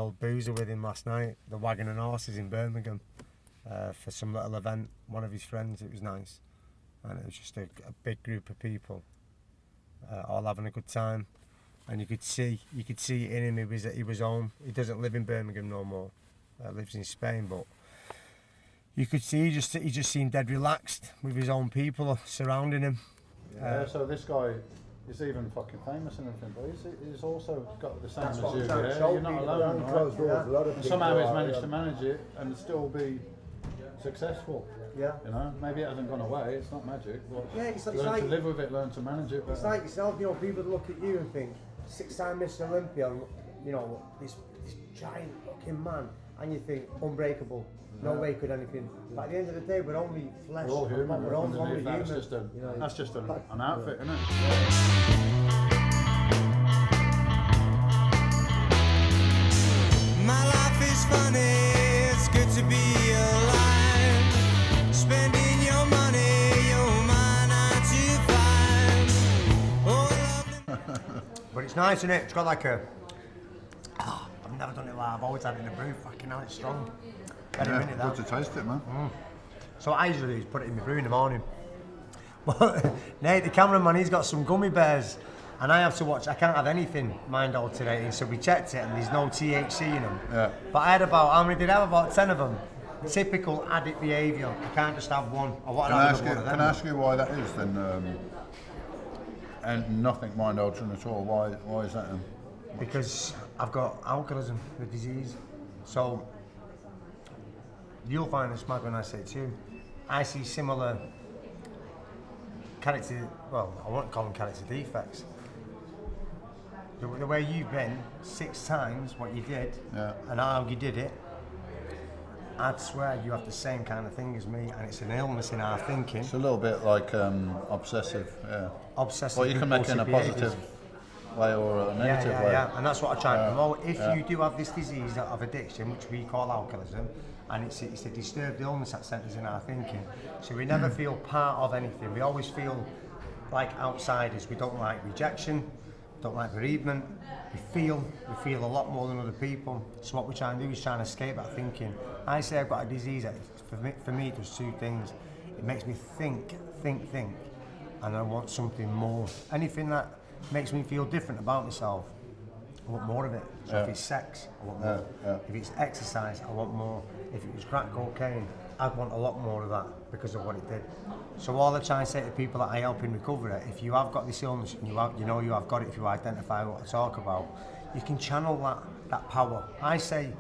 old boozer with him last night, the Wagon and Horses in Birmingham, for some little event. One of his friends. It was nice, and it was just a big group of people, all having a good time. And you could see it in him. He was home. He doesn't live in Birmingham no more. Lives in Spain, but you could see he just seemed dead relaxed with his own people surrounding him. Yeah. So this guy is even fucking famous and everything, but he's also got the same as you. Yeah? You're not alone, right? And somehow he's managed to manage it and still be successful. Yeah. You know, maybe it hasn't gone away. It's not magic. But yeah, it's learn like, to live with it. Learn to manage it. It's like yourself. You know, people look at you and think, 6-time Mr. Olympia. You know, this giant fucking man, and you think unbreakable. No way could anything. But at the end of the day, we're only flesh. We're all human. We're only human. That's just an outfit, isn't it? My life is funny. It's good to be alive. Spending your money, your mind 9 to 5. But it's nice, isn't it? It's got like a. Oh, I've never done it like I've always had it in the brew. Fucking hell, it's strong. Good to taste it, man. So what I usually do is put it in my brew in the morning. But Nate, the cameraman, he's got some gummy bears, and I have to watch. I can't have anything mind alterating, so we checked it, and there's no THC in them. Yeah. But I had about, how many did I have? About 10 of them. Typical addict behaviour. I can't just have one. Can I ask you why that is then? And nothing mind altering at all. Why is that then? Because I've got alcoholism, the disease. So you'll find this mad when I say it to you. I see similar character, well, I won't call them character defects. The way you've been 6 times what you did, and how you did it, I'd swear you have the same kind of thing as me, and it's an illness in our thinking. It's a little bit like obsessive, yeah. Obsessive. Well, you can make it in a positive way or a negative way. Yeah, and that's what I try to promote. If you do have this disease of addiction, which we call alcoholism, and it's a disturbed illness that centres in our thinking, so we never feel part of anything. We always feel like outsiders. We don't like rejection, don't like bereavement. We feel a lot more than other people. So what we try and do is try and escape that thinking. I say I've got a disease that for me it does 2 things. It makes me think, and I want something more. Anything that makes me feel different about myself, I want more of it. So if it's sex, I want more. If it's exercise, I want more. If it was crack cocaine, I'd want a lot more of that because of what it did. So all I try and say to people that I help in recovery, if you have got this illness and you know you have got it, if you identify what I talk about, you can channel that power. I say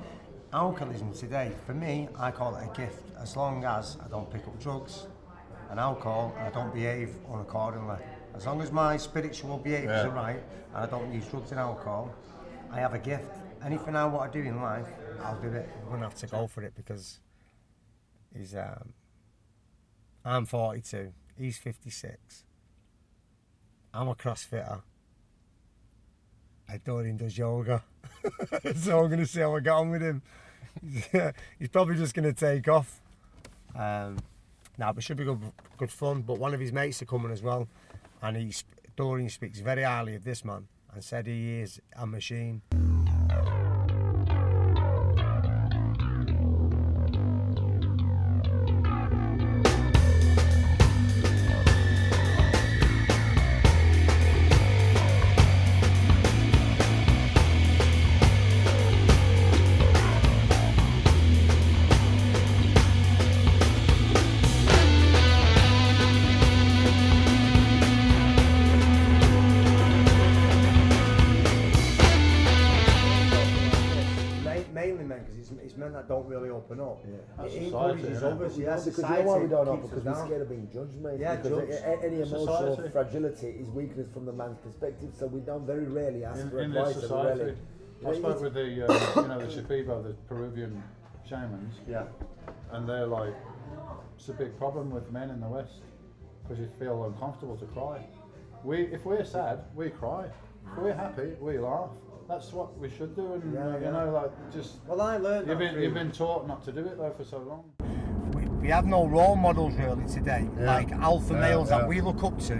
alcoholism today, for me, I call it a gift. As long as I don't pick up drugs and alcohol and I don't behave unaccordingly. As long as my spiritual behaviours are right and I don't use drugs and alcohol, I have a gift. Anything I want to do in life, I'll do it. I'm going to have to go for it because I'm 42, he's 56. I'm a CrossFitter. Dorian does yoga. So I'm going to see how I get on with him. He's probably just going to take off. But it should be good fun. But one of his mates are coming as well. And Dorian speaks very highly of this man and said he is a machine. That don't really open up. It encourages others. Because you know why we don't open? Because we're scared of being judged, mate. Yeah, because any emotional fragility is weakness from the man's perspective, so we don't very rarely ask for advice. In this society, I spoke with the the Shipibo, the Peruvian shamans. Yeah. And they're like, it's a big problem with men in the West because you feel uncomfortable to cry. If we're sad, we cry. If we're happy, we laugh. That's what we should do, and Well, I learned. You've been taught not to do it though for so long. We have no role models really today, like alpha males that we look up to.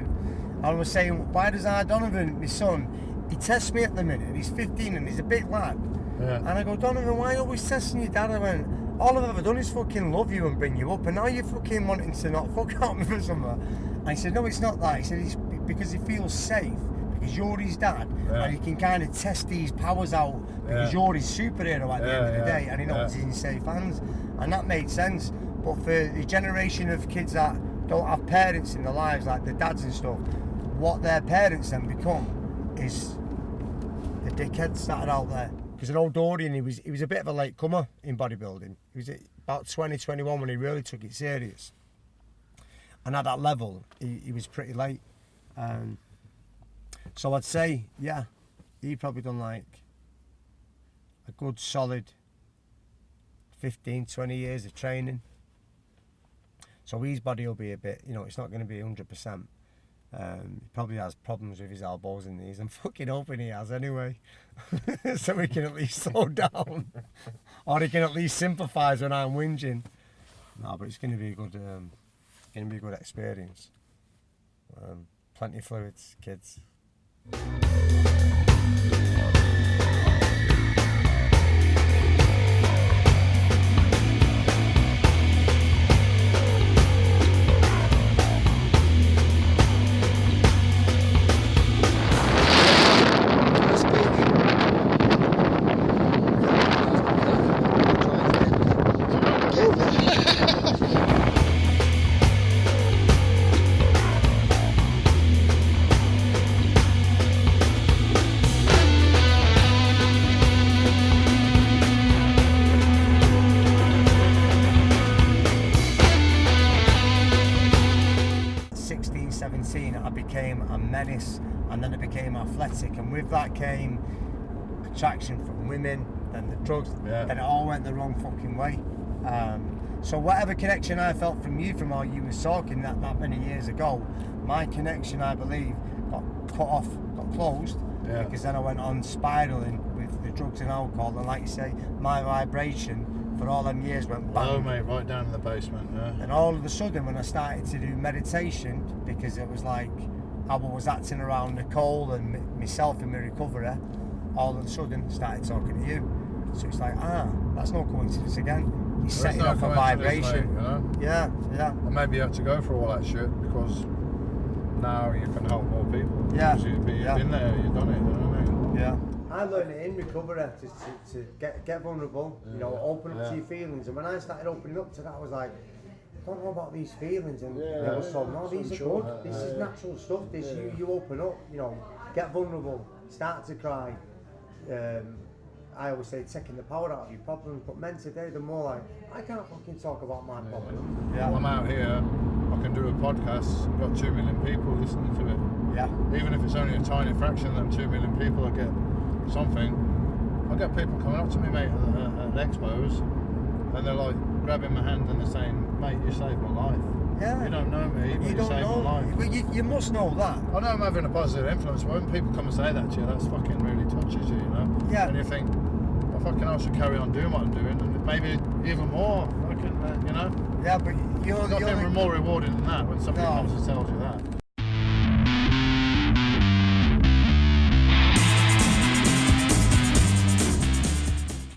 I was saying, why does Donovan, my son, he tests me at the minute. He's 15 and he's a big lad, And I go, Donovan, why are you always testing your dad? I went, all I've ever done is fucking love you and bring you up, and now you're fucking wanting to not fuck out me for something. And he said, no, it's not that. He said, it's because he feels safe, because you're his dad, and he can kind of test these powers out, because you're his superhero at the end of the day, and he knows he's in safe hands. And that made sense. But for the generation of kids that don't have parents in their lives, like the dads and stuff, what their parents then become is the dickheads that are out there. Because an old Dorian, he was a bit of a late comer in bodybuilding. He was about 20, 21 when he really took it serious. And at that level, he was pretty late. So I'd say, yeah, he probably done like a good solid 15, 20 years of training. So his body will be a bit, you know, it's not going to be 100%. He probably has problems with his elbows and knees. I'm fucking hoping he has anyway. So he can at least slow down. Or he can at least sympathise when I'm whinging. No, but it's going to be a good experience. Plenty of fluids, kids. I became a menace, and then I became athletic, and with that came attraction from women, then the drugs, and it all went the wrong fucking way. So whatever connection I felt from you, from how you was talking that many years ago, my connection, I believe, got cut off, got closed, because then I went on spiraling with the drugs and alcohol, and like you say, my vibration for all them years went bang. Oh mate, right down in the basement, And all of a sudden when I started to do meditation, because it was like I was acting around Nicole and myself in my recovery, all of a sudden started talking to you. So it's like, that's no coincidence again. He's setting off a vibration. Mate, you know? Yeah. And maybe you had to go through all that shit because now you can help more people. Yeah. Because you've been there, you've done it, you know what I mean? Yeah. I learned it in recovery to get vulnerable, you know, open up to your feelings. And when I started opening up to that, I was like, I don't know about these feelings. And I was told, no, these are good. This is natural stuff. You open up, you know, get vulnerable, start to cry. I always say taking the power out of your problems, but men today, they're more like, I can't fucking talk about my problems. Yeah. I'm out here, I can do a podcast, I've got 2 million people listening to it. Yeah. Even if it's only a tiny fraction of them 2 million people, I get something. I get people coming up to me, mate, at expos, and they're like grabbing my hand and they're saying, mate, you saved my life. Yeah. You don't know me, but You don't saved know. my life. Well, you must know that. I know I'm having a positive influence, but when people come and say that to you, that's fucking really touches you, you know? Yeah. And you think, I fucking I should carry on doing what I'm doing, and maybe even more, fucking, you know? Yeah, but There's nothing more rewarding than that when somebody comes and tells you that.